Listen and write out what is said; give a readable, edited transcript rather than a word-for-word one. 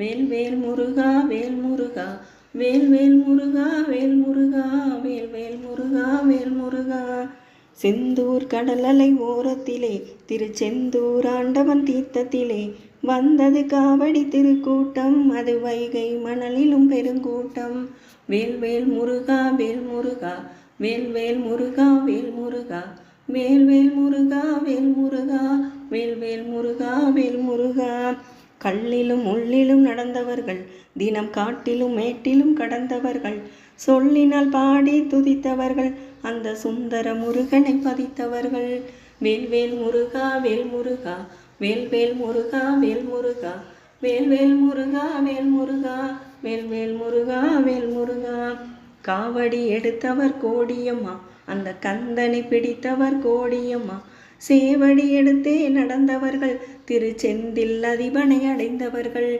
வேல் வேல் முருகா வேல் முருகா வேல் வேல் முருகா வேல் முருகா வேல் வேல் முருகா வேல் முருகா. செந்தூர் கடலலை ஓரத்திலே திருச்செந்தூர் ஆண்டவன் தீர்த்தத்திலே வந்தது காவடி திருக்கூட்டம், அது வைகை மணலிலும் பெருங்கூட்டம். வேல் வேல் முருகா வேல் முருகா வேல் வேல் முருகா வேல் முருகா வேல் வேல் முருகா வேல் முருகா வேல் வேல் முருகா வேல் முருகா. கல்லிலும் உள்ளிலும் நடந்தவர்கள், தினம் காட்டிலும் மேட்டிலும் கடந்தவர்கள், சொல்லினால் பாடி துதித்தவர்கள், அந்த சுந்தர முருகனை பதித்தவர்கள். வேல் வேல் முருகா வேல் முருகா வேல் வேல் முருகா வேல் முருகா வேல் வேல் முருகா வேல் முருகா வேல் வேல் முருகா வேல் முருகா. காவடி எடுத்தவர் கோடியம்மா, அந்த கந்தனை பிடித்தவர் கோடியம்மா. சேவடி எடுத்தே நடந்தவர்கள், திருச்செந்தில் அதிபனை அடைந்தவர்கள்.